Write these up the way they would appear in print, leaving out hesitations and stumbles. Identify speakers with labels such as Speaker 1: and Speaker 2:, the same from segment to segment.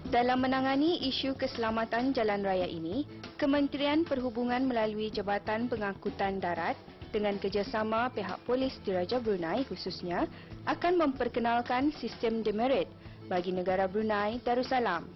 Speaker 1: Dalam menangani isu keselamatan jalan raya ini, Kementerian Perhubungan melalui Jabatan Pengangkutan Darat dengan kerjasama pihak polis Diraja Brunei khususnya akan memperkenalkan sistem demerit bagi negara Brunei Darussalam.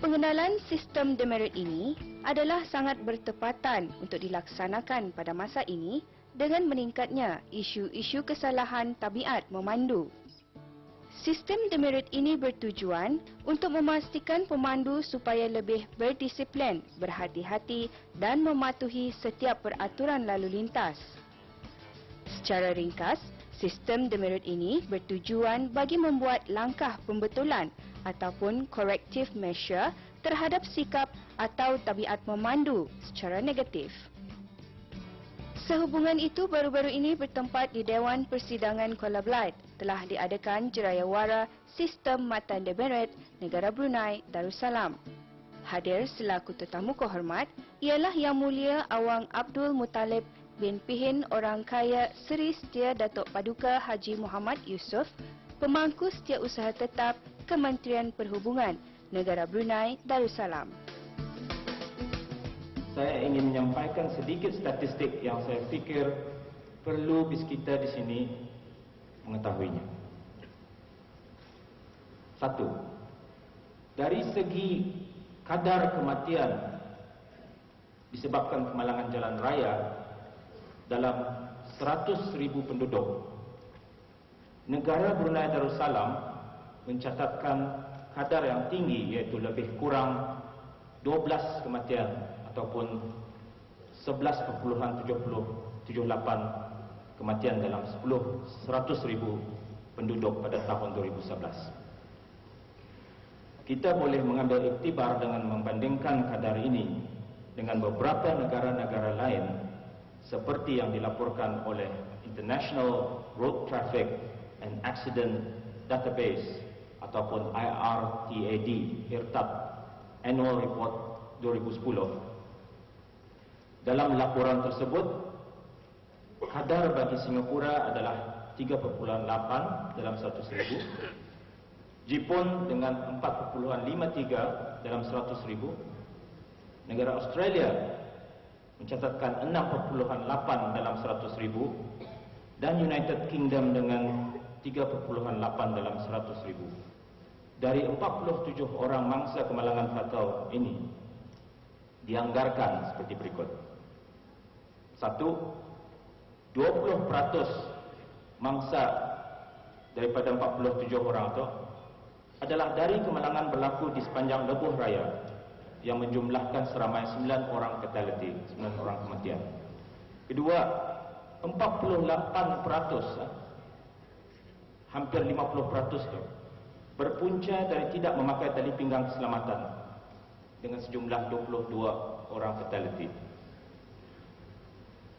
Speaker 1: Pengenalan sistem demerit ini adalah sangat bertepatan untuk dilaksanakan pada masa ini dengan meningkatnya isu-isu kesalahan tabiat memandu. Sistem demerit ini bertujuan untuk memastikan pemandu supaya lebih berdisiplin, berhati-hati dan mematuhi setiap peraturan lalu lintas. Secara ringkas, sistem demerit ini bertujuan bagi membuat langkah pembetulan ataupun corrective measure terhadap sikap atau tabiat memandu secara negatif. Sehubungan itu, baru-baru ini bertempat di Dewan Persidangan Kuala Belait telah diadakan jerayawara Sistem Matan Demerit Negara Brunei Darussalam. Hadir selaku tetamu kehormat ialah Yang Mulia Awang Abdul Muttalib bin Pihin Orang Kaya Seri Setia Datuk Paduka Haji Muhammad Yusof, Pemangku Setiausaha Tetap Kementerian Perhubungan Negara Brunei Darussalam.
Speaker 2: Saya ingin menyampaikan sedikit statistik yang saya fikir perlu bis kita di sini mengetahuinya. 1. Dari segi kadar kematian disebabkan kemalangan jalan raya dalam 100,000 penduduk, negara Brunei Darussalam mencatatkan kadar yang tinggi, iaitu lebih kurang 12 kematian ataupun 11,78 kematian dalam 100,000 penduduk pada tahun 2011. Kita boleh mengambil iktibar dengan membandingkan kadar ini dengan beberapa negara-negara lain seperti yang dilaporkan oleh International Road Traffic and Accident Database ataupun IRTAD, IRTAD Annual Report 2010. Dalam laporan tersebut, kadar bagi Singapura adalah 3,8 dalam 100,000, Jepun dengan 4,53 dalam 100,000, negara Australia mencatatkan 6,8 dalam 100,000 dan United Kingdom dengan 3,8 dalam 100,000. Dari 47 orang mangsa kemalangan fatal ini dianggarkan seperti berikut. 1. 20% mangsa daripada 47 orang itu adalah dari kemalangan berlaku di sepanjang lebuh raya yang menjumlahkan seramai 9 orang fatality, 9 orang kematian. Kedua, 48%, hampir 50% itu berpunca dari tidak memakai tali pinggang keselamatan dengan sejumlah 22 orang fatality.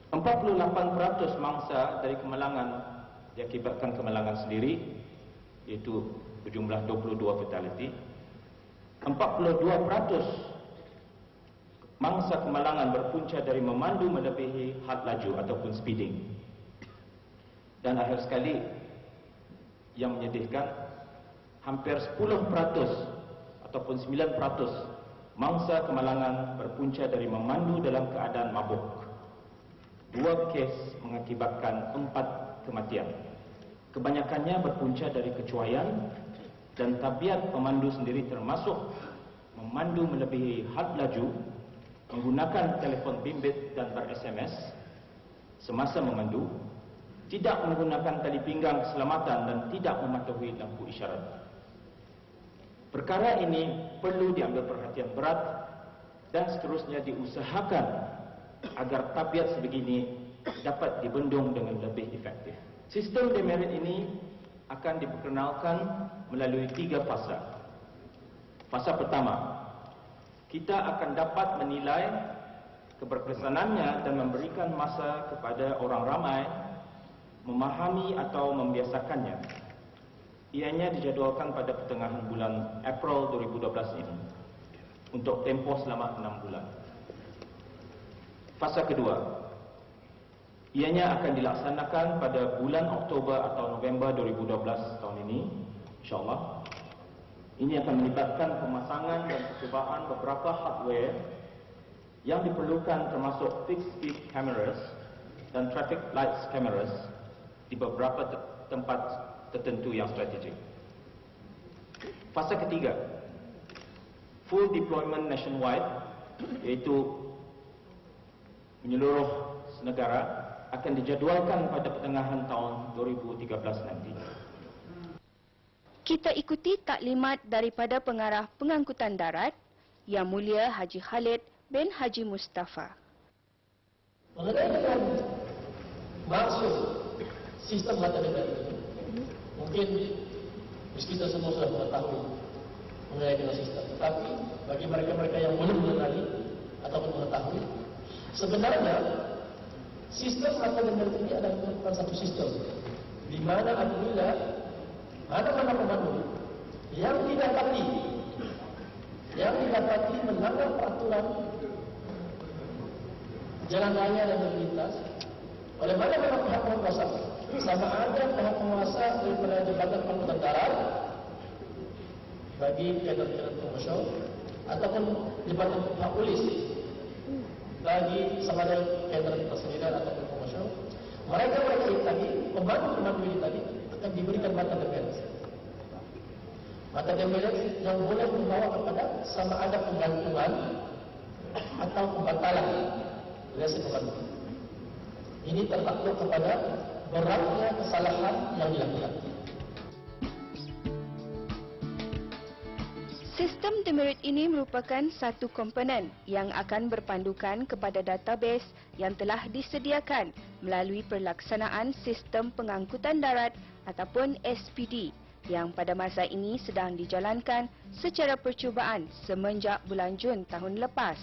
Speaker 2: 48% mangsa dari kemalangan diakibatkan kemalangan sendiri, iaitu berjumlah 22 fatality. 42% mangsa kemalangan berpunca dari memandu melebihi had laju ataupun speeding. Dan akhir sekali, yang menyedihkan, hampir 10% ataupun 9% mangsa kemalangan berpunca dari memandu dalam keadaan mabuk. 2 kes mengakibatkan 4 kematian. Kebanyakannya berpunca dari kecuaian dan tabiat pemandu sendiri, termasuk memandu melebihi had laju, menggunakan telefon bimbit dan ber-SMS semasa memandu, tidak menggunakan tali pinggang keselamatan dan tidak mematuhi lampu isyarat. Perkara ini perlu diambil perhatian berat dan seterusnya diusahakan agar tabiat sebegini dapat dibendung dengan lebih efektif. Sistem demerit ini akan diperkenalkan melalui 3 fasa. Fasa pertama, kita akan dapat menilai keberkesanannya dan memberikan masa kepada orang ramai memahami atau membiasakannya. Ianya dijadualkan pada pertengahan bulan April 2012 ini untuk tempoh selama 6 bulan. Fasa kedua, ianya akan dilaksanakan pada bulan Oktober atau November 2012 tahun ini, insyaAllah. Ini akan melibatkan pemasangan dan percubaan beberapa hardware yang diperlukan termasuk fixed speed cameras dan traffic lights cameras di beberapa tempat tertentu yang strategik. Fasa ketiga, full deployment nationwide, iaitu menyeluruh negara, akan dijadualkan pada pertengahan tahun 2013 nanti.
Speaker 1: Kita ikuti taklimat daripada Pengarah Pengangkutan Darat, Yang Mulia Haji Khalid bin Haji Mustafa.
Speaker 3: Mengenai dengan maksud sistem mata debat ini, mungkin kita semua sudah mengetahui mengenai dengan sistem. Tetapi bagi mereka-mereka yang belum mengenali ataupun mengetahui, sebenarnya sistem mata debat ini adalah merupakan satu sistem di mana apabila mana-mana pemandu yang didapati melanggar peraturan jalan raya dan lalu lintas oleh mana-mana pihak penguasa, sama ada pihak penguasa daripada Jabatan Pengangkutan Darat bagi kader-kader komersial ataupun Jabatan Pihak Polis bagi sama ada kader persendirian ataupun komersial, mereka ini tadi, pemandu-pemandu ini tadi akan diberikan mata demerits. Mata demerits yang boleh membawa kepada sama ada penggantungan atau pembatalan lesens pemandu. Ini tergantung kepada beratnya kesalahan yang dilakukan.
Speaker 1: Sistem demerit ini merupakan satu komponen yang akan berpandukan kepada database yang telah disediakan melalui pelaksanaan sistem pengangkutan darat ataupun SPD yang pada masa ini sedang dijalankan secara percubaan semenjak bulan Jun tahun lepas.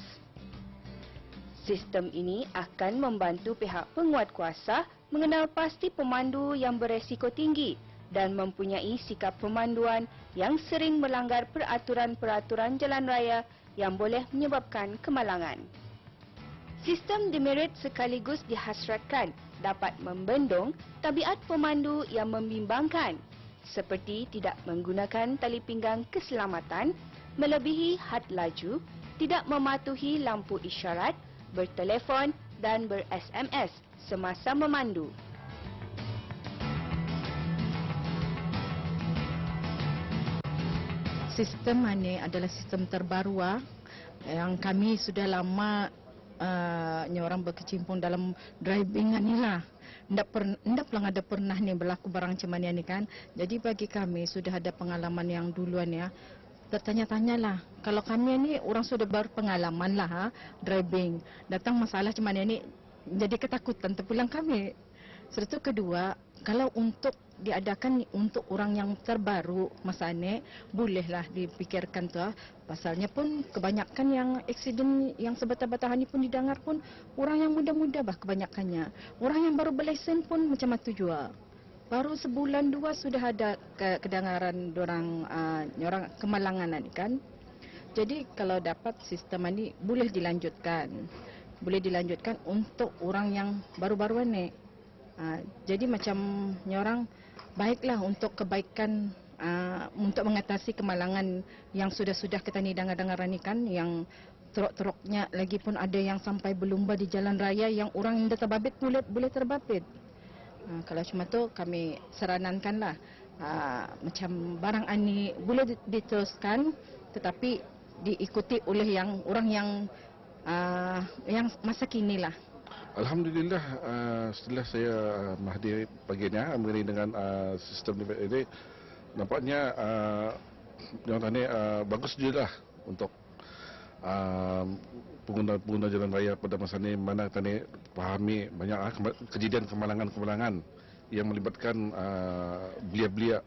Speaker 1: Sistem ini akan membantu pihak penguatkuasa mengenal pasti pemandu yang beresiko tinggi dan mempunyai sikap pemanduan yang sering melanggar peraturan-peraturan jalan raya yang boleh menyebabkan kemalangan. Sistem demerit sekaligus dihasratkan dapat membendung tabiat pemandu yang membimbangkan seperti tidak menggunakan tali pinggang keselamatan, melebihi had laju, tidak mematuhi lampu isyarat, bertelefon dan ber-SMS semasa memandu.
Speaker 4: Sistem ini adalah sistem terbaru yang kami sudah lama orang berkecimpung dalam driving ni lah. Ndak ada pernah ni berlaku barang macam ni kan. Jadi bagi kami sudah ada pengalaman yang duluan ya. Tertanya-tanyalah, kalau kami ni orang sudah berpengalaman lah driving. Datang masalah macam ni jadi ketakutan terpulang kami. Serta kedua, kalau untuk diadakan untuk orang yang terbaru masa ni, bolehlah dipikirkan tu. Pasalnya pun kebanyakan yang aksiden yang sebetul-betul ni pun didengar pun orang yang muda-muda bah kebanyakannya. Orang yang baru berlesen pun macam tu juga. Baru sebulan dua sudah ada kedengaran orang kemalangan ni kan. Jadi kalau dapat sistem ni boleh dilanjutkan. Boleh dilanjutkan untuk orang yang baru-baru ni. Jadi macam orang baiklah untuk kebaikan untuk mengatasi kemalangan yang sudah-sudah kita ni dengar-dengar ni kan, yang teruk-teruknya lagi pun ada yang sampai berlumba di jalan raya yang orang yang dah terbabit boleh terbabit. Kalau cuma tu kami sarankanlah macam barang ini boleh diteruskan tetapi diikuti oleh orang yang masa kini lah.
Speaker 5: Alhamdulillah, setelah saya menghadiri pagi ni mengenai dengan sistem debat ini, nampaknya yang tadi bagus je lah untuk pengguna jalan raya pada masa ini, mana tadi fahami banyak kejadian kemalangan-kemalangan yang melibatkan belia-belia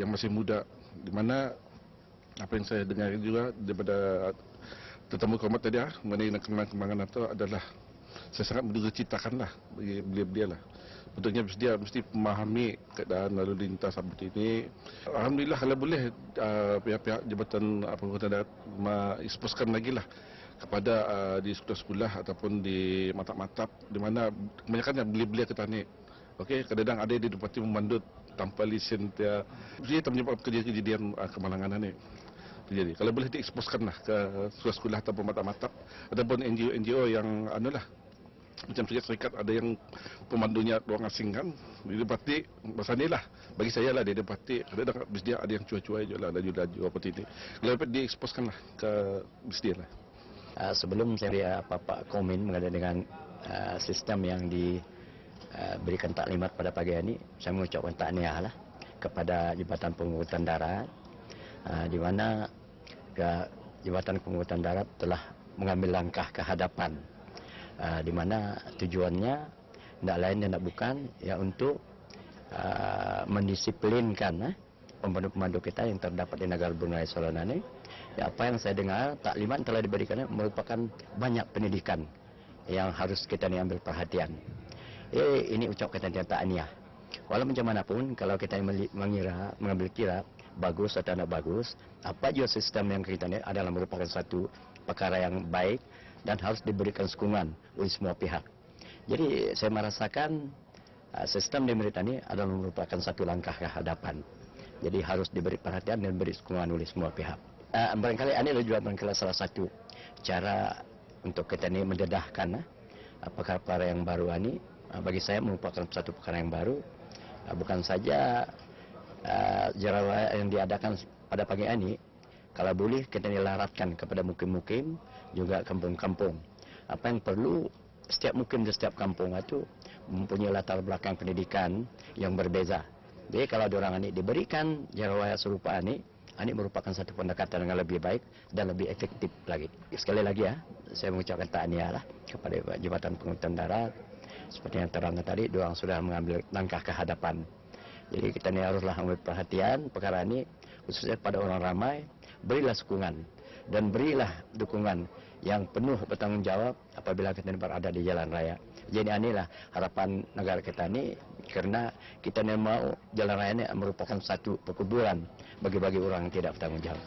Speaker 5: yang masih muda, di mana apa yang saya dengar juga daripada tetamu kehormat tadi mengenai kemalangan itu adalah saya sangat menduga citakanlah bagi belia-belia lah. Betulnya dia mesti memahami keadaan lalu lintas seperti ini. Alhamdulillah kalau boleh pihak-pihak Jabatan Pengangkutan Darat mengeksposkan lagi lah kepada di sekolah-sekolah ataupun di matap-matap di mana kebanyakan belia-belia kita ni. Okey, kadang-kadang ada yang didapati memandut tanpa lesen dia. Jadi tak menyebabkan kejadian kemalangan ni. terjadi. Kalau boleh dieksposkanlah ke sekolah-sekolah ataupun matap-matap ataupun NGO-NGO yang macam serikat ada yang pemandunya orang asing kan, dia dapati masa ni lah, bagi saya lah dia dapati ada bis dia ada yang cuai-cuai je lah, laju-laju apa ini. Kalau dapat dieksposkanlah ke bis dia lah.
Speaker 6: Sebelum saya apa-apa komen mengenai dengan sistem yang diberikan taklimat pada pagi ini, saya mengucapkan tahniah lah kepada Jabatan Pengangkutan Darat, di mana Jabatan Pengangkutan Darat telah mengambil langkah ke hadapan, di mana tujuannya tidak lain dan tidak bukan ya untuk mendisiplinkan pemandu-pemandu kita yang terdapat di negara Brunei Darussalam ini. Ya, apa yang saya dengar, taklimat telah diberikan merupakan banyak pendidikan yang harus kita ambil perhatian. Ini ucap kita tahniah. Walau macam mana pun, kalau kita mengambil kira bagus atau tidak bagus, apa juga sistem yang kita ini adalah merupakan satu perkara yang baik dan harus diberikan sokongan oleh semua pihak. Jadi saya merasakan sistem di Amerika ini adalah merupakan satu langkah ke hadapan. Jadi harus diberi perhatian dan diberi sokongan oleh semua pihak. Barangkali ini adalah juga barangkali salah satu cara untuk kita ini mendedahkan perkara-perkara yang baru ini. Bagi saya merupakan satu perkara yang baru. Bukan saja jarawat yang diadakan pada pagi ini, kalau boleh kita laratkan kepada mukim-mukim, juga kampung-kampung. Apa yang perlu, setiap mukim di setiap kampung itu mempunyai latar belakang pendidikan yang berbeza. Jadi kalau orang ini diberikan jarawat serupa ini merupakan satu pendekatan yang lebih baik dan lebih efektif lagi. Sekali lagi ya, saya mengucapkan tahniah lah kepada Jabatan Pengangkutan Darat. Seperti yang terangkan tadi, diorang sudah mengambil langkah ke hadapan. Jadi kita ini haruslah ambil perhatian perkara ini, khususnya pada orang ramai. Berilah sokongan dan berilah dukungan yang penuh bertanggung jawab apabila kita ini berada di jalan raya. Jadi inilah harapan negara kita ini, karena kita ini mau jalan raya ini merupakan satu perkuburan bagi orang yang tidak bertanggung jawab.